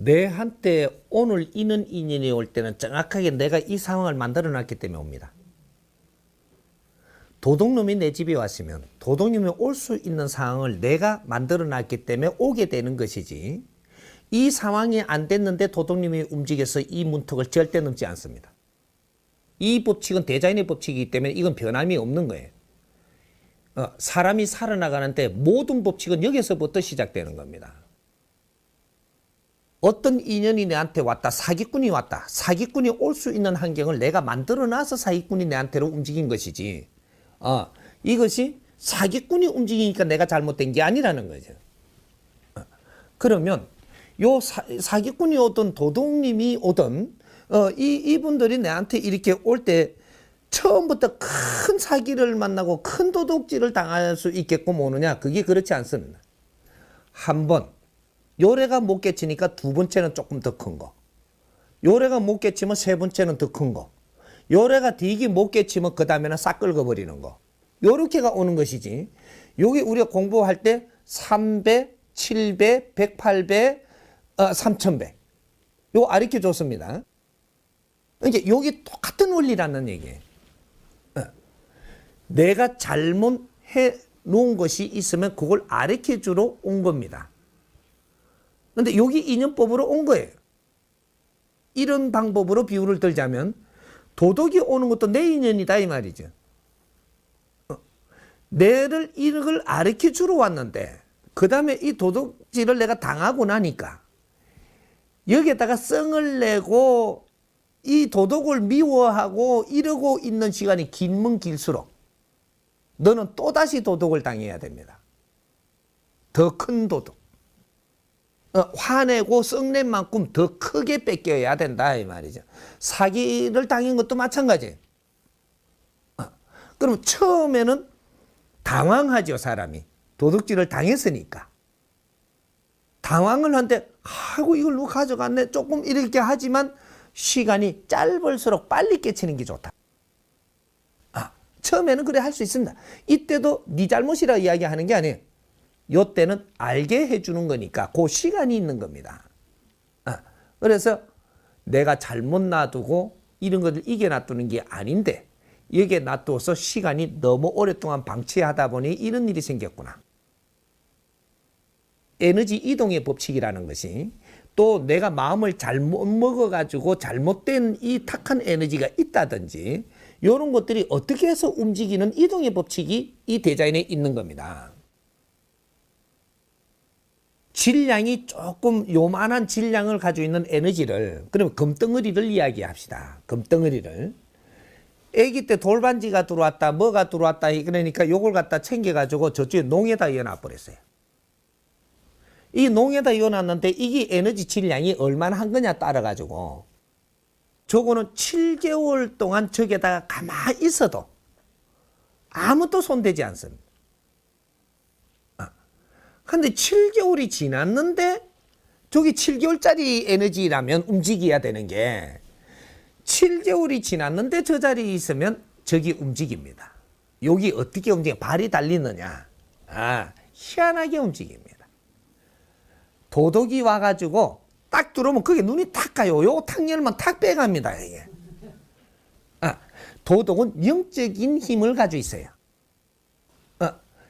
내한테 오늘 이는 인연이 올 때는 정확하게 내가 이 상황을 만들어 놨기 때문에 옵니다. 도둑놈이 내 집에 왔으면 도둑놈이 올 수 있는 상황을 내가 만들어 놨기 때문에 오게 되는 것이지, 이 상황이 안 됐는데 도둑님이 움직여서 이 문턱을 절대 넘지 않습니다. 이 법칙은 대자연의 법칙이기 때문에 이건 변함이 없는 거예요. 사람이 살아나가는데 모든 법칙은 여기서부터 시작되는 겁니다. 어떤 인연이 내한테 왔다, 사기꾼이 왔다. 사기꾼이 올 수 있는 환경을 내가 만들어놔서 사기꾼이 내한테로 움직인 것이지, 이것이 사기꾼이 움직이니까 내가 잘못된 게 아니라는 거죠. 그러면 요 사기꾼이 오든 도둑님이 오든 이분들이 내한테 이렇게 올 때 처음부터 큰 사기를 만나고 큰 도둑질을 당할 수 있게끔 오느냐? 그게 그렇지 않습니다. 한 번 요래가 못 깨치니까 두 번째는 조금 더 큰 거, 요래가 못 깨치면 세 번째는 더 큰 거, 요래가 되게 못 깨치면 그 다음에는 싹 긁어버리는 거, 요렇게가 오는 것이지. 여기 우리가 공부할 때 3배, 7배, 108배, 3000배 요거 가르쳐 줬습니다. 이게 여기 똑같은 원리라는 얘기예요. 내가 잘못해 놓은 것이 있으면 그걸 가르쳐 주러 온 겁니다. 근데 여기 인연법으로 온 거예요. 이런 방법으로 비유를 들자면 도둑이 오는 것도 내 인연이다 이 말이죠. 내를 이걸 가르쳐 주러 왔는데 그 다음에 이 도둑질을 내가 당하고 나니까 여기에다가 성을 내고 이 도둑을 미워하고 이러고 있는 시간이 길면 길수록 너는 또다시 도둑을 당해야 됩니다. 더 큰 도둑. 화내고 썩낸 만큼 더 크게 뺏겨야 된다 이 말이죠. 사기를 당한 것도 마찬가지예요. 그럼 처음에는 당황하죠. 사람이 도둑질을 당했으니까 당황을 하는데 아이고 이걸 누가 가져갔네 조금 이렇게 하지만 시간이 짧을수록 빨리 깨치는 게 좋다. 처음에는 그래 할 수 있습니다. 이때도 네 잘못이라 이야기하는 게 아니에요. 이때는 알게 해주는 거니까 그 시간이 있는 겁니다. 그래서 내가 잘못 놔두고 이런 것을 이겨놔두는 게 아닌데 여기에 놔두어서 시간이 너무 오랫동안 방치하다 보니 이런 일이 생겼구나. 에너지 이동의 법칙이라는 것이 또 내가 마음을 잘못 먹어가지고 잘못된 이 탁한 에너지가 있다든지 이런 것들이 어떻게 해서 움직이는 이동의 법칙이 이 대자연에 있는 겁니다. 질량이 조금 요만한 질량을 가지고 있는 에너지를, 그러면 금덩어리를 이야기합시다. 금덩어리를. 아기 때 돌반지가 들어왔다, 뭐가 들어왔다, 그러니까 요걸 갖다 챙겨가지고 저쪽에 농에다 이어놔버렸어요. 이 농에다 이어놨는데 이게 에너지 질량이 얼마나 한 거냐 따라가지고 저거는 7개월 동안 저기에다가 가만히 있어도 아무도 손대지 않습니다. 근데 7개월이 지났는데 저기 7개월짜리 에너지라면 움직여야 되는 게 7개월이 지났는데 저 자리에 있으면 저기 움직입니다. 여기 어떻게 움직여? 발이 달리느냐? 희한하게 움직입니다. 도둑이 와가지고 딱 들어오면 그게 눈이 탁 가요. 요 탁 열면 탁 빼갑니다. 이게. 도둑은 영적인 힘을 가지고 있어요.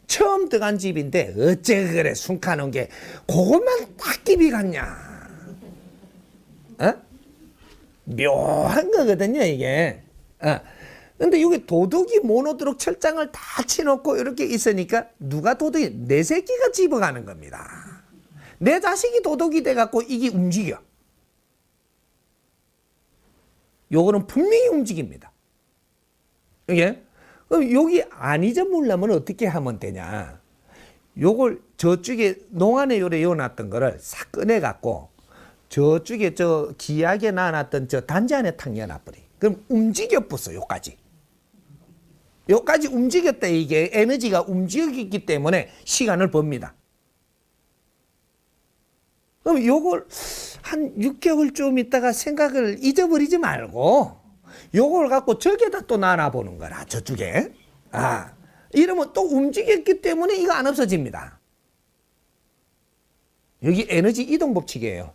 처음 들어간 집인데 어째 그래 숨가는 게 그것만 딱 깊이 갔냐. 묘한 거거든요 이게. 근데 여기 도둑이 못 오도록 철장을 다 치놓고 이렇게 있으니까 누가 도둑이? 내 새끼가 집어가는 겁니다. 내 자식이 도둑이 돼갖고 이게 움직여. 요거는 분명히 움직입니다. 이게? 그럼 여기 안 잊어먹으려면 어떻게 하면 되냐. 요걸 저쪽에 농안에 요래 이어놨던 거를 싹 꺼내갖고 저쪽에 저 기하게 놔놨던 저 단지 안에 탁 넣어놔버려. 그럼 움직여 버서 요까지. 요까지 움직였다. 이게 에너지가 움직였기 때문에 시간을 법니다. 그럼 요걸 한 6개월쯤 있다가 생각을 잊어버리지 말고 요걸 갖고 저기에다 또 놔보는 거라. 저쪽에. 이러면 또 움직였기 때문에 이거 안 없어집니다. 여기 에너지 이동 법칙이에요.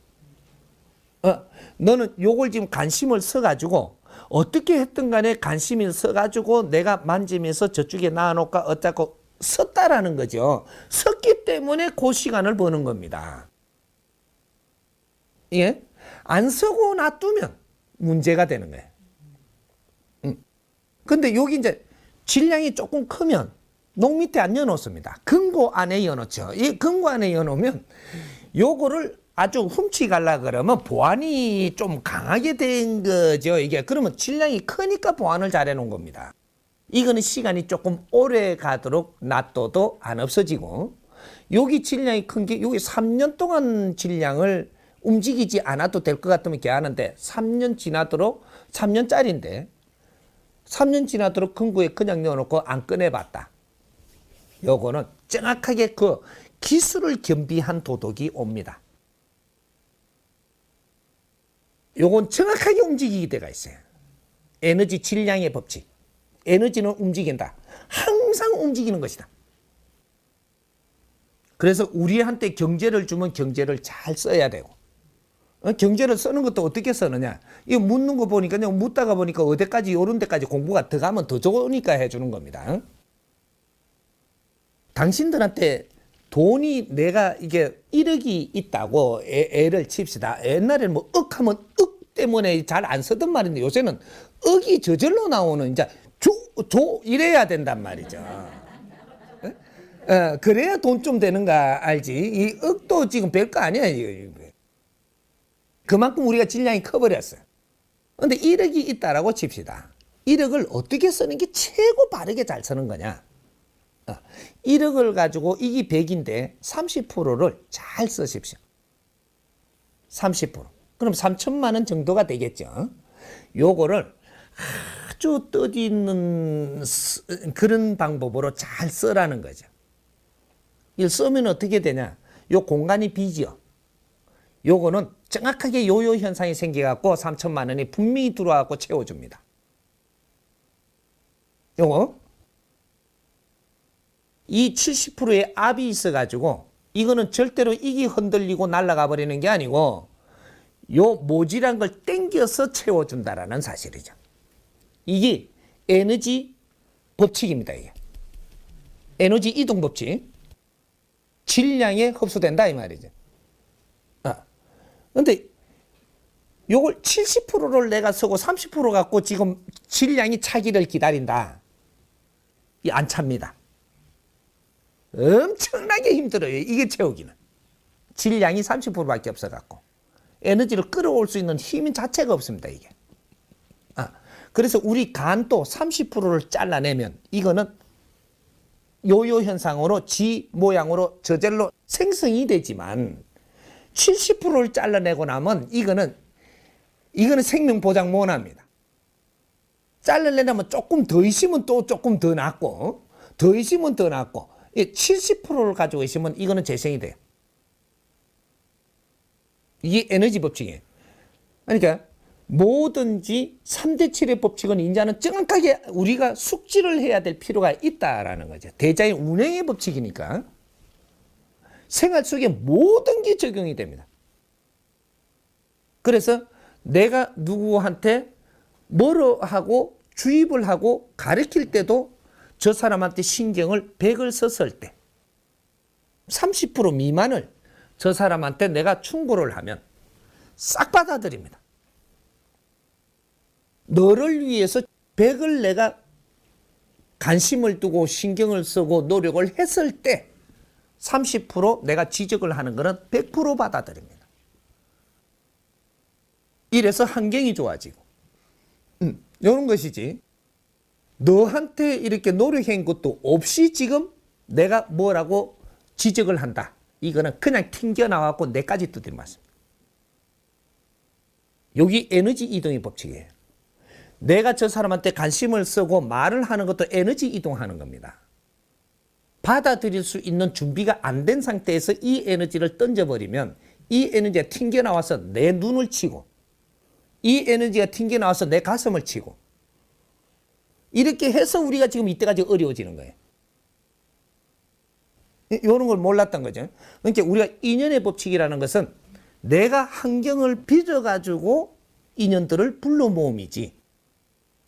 너는 요걸 지금 관심을 써가지고 어떻게 했든 간에 관심을 써가지고 내가 만지면서 저쪽에 놔놓을까 어쩌고 썼다라는 거죠. 썼기 때문에 그 시간을 버는 겁니다. 예? 안 쓰고 놔두면 문제가 되는 거예요. 근데 여기 이제 질량이 조금 크면 농 밑에 안 여놓습니다. 금고 안에 여놓죠. 이 금고 안에 여놓으면 요거를 아주 훔치갈라 그러면 보안이 좀 강하게 된 거죠. 이게 그러면 질량이 크니까 보안을 잘 해놓은 겁니다. 이거는 시간이 조금 오래 가도록 놔둬도 안 없어지고, 여기 질량이 큰 게 여기 3년 동안 질량을 움직이지 않아도 될 것 같으면 걔하는데 3년 지나도록 3년짜리인데 3년 지나도록 금고에 그냥 넣어놓고 안 꺼내봤다. 요거는 정확하게 그 기술을 겸비한 도덕이 옵니다. 요건 정확하게 움직이게 돼가 있어요. 에너지 질량의 법칙. 에너지는 움직인다. 항상 움직이는 것이다. 그래서 우리한테 경제를 주면 경제를 잘 써야 되고, 경제를 쓰는 것도 어떻게 쓰느냐. 이거 묻는 거 보니까, 묻다가 보니까 어디까지, 요런 데까지 공부가 더 가면 더 좋으니까 해주는 겁니다. 당신들한테 돈이 내가 이게 1억이 있다고 애를 칩시다. 옛날에는 뭐 억 하면 억 때문에 잘 안 쓰던 말인데 요새는 억이 저절로 나오는 이제 이래야 된단 말이죠. 그래야 돈 좀 되는가 알지. 이 억도 지금 별거 아니야. 그만큼 우리가 질량이 커버렸어요. 근데 1억이 있다라고 칩시다. 1억을 어떻게 쓰는 게 최고 바르게 잘 쓰는 거냐. 1억을 가지고 이게 100인데 30%를 잘 쓰십시오. 30%. 그럼 3천만 원 정도가 되겠죠. 요거를 아주 뜻있는 그런 방법으로 잘 쓰라는 거죠. 이걸 쓰면 어떻게 되냐. 요 공간이 비죠. 요거는 정확하게 요요 현상이 생겨갖고 3천만 원이 분명히 들어와갖고 채워줍니다. 요거. 이 70%의 압이 있어가지고 이거는 절대로 이게 흔들리고 날아가 버리는 게 아니고 요 모질한 걸 땡겨서 채워준다라는 사실이죠. 이게 에너지 법칙입니다. 이게 에너지 이동 법칙. 질량에 흡수된다 이 말이죠. 근데 요걸 70%를 내가 쓰고 30% 갖고 지금 질량이 차기를 기다린다. 이 안 찹니다. 엄청나게 힘들어요. 이게 채우기는. 질량이 30%밖에 없어갖고. 에너지를 끌어올 수 있는 힘 자체가 없습니다. 이게. 그래서 우리 간도 30%를 잘라내면 이거는 요요 현상으로 지 모양으로 저절로 생성이 되지만 70%를 잘라내고 나면 이거는 생명 보장 못 합니다. 잘라내려면 조금 더 있으면 또 조금 더 낫고 더 있으면 더 낫고 70%를 가지고 있으면 이거는 재생이 돼요. 이게 에너지 법칙이에요. 그러니까 뭐든지 3대 7의 법칙은 이제는 정확하게 우리가 숙지를 해야 될 필요가 있다라는 거죠. 대자연 운행의 법칙이니까 생활 속에 모든 게 적용이 됩니다. 그래서 내가 누구한테 뭐로 하고 주입을 하고 가르칠 때도 저 사람한테 신경을 100을 썼을 때 30% 미만을 저 사람한테 내가 충고를 하면 싹 받아들입니다. 너를 위해서 100을 내가 관심을 두고 신경을 쓰고 노력을 했을 때 30% 내가 지적을 하는 것은 100% 받아들입니다. 이래서 환경이 좋아지고 이런 것이지. 너한테 이렇게 노력한 것도 없이 지금 내가 뭐라고 지적을 한다. 이거는 그냥 튕겨나와갖고 내까지 두드려 맞습니다. 여기 에너지 이동의 법칙이에요. 내가 저 사람한테 관심을 쓰고 말을 하는 것도 에너지 이동하는 겁니다. 받아들일 수 있는 준비가 안 된 상태에서 이 에너지를 던져버리면 이 에너지가 튕겨나와서 내 눈을 치고 이 에너지가 튕겨나와서 내 가슴을 치고 이렇게 해서 우리가 지금 이때까지 어려워지는 거예요. 이런 걸 몰랐던 거죠. 그러니까 우리가 인연의 법칙이라는 것은 내가 환경을 빚어가지고 인연들을 불러 모음이지.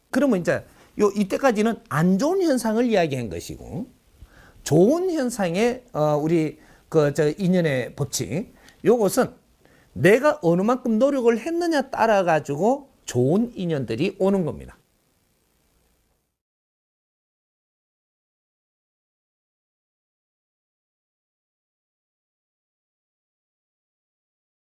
그러면 이제 이때까지는 안 좋은 현상을 이야기한 것이고, 좋은 현상의 우리 인연의 법칙, 요것은 내가 어느 만큼 노력을 했느냐 따라 가지고 좋은 인연들이 오는 겁니다.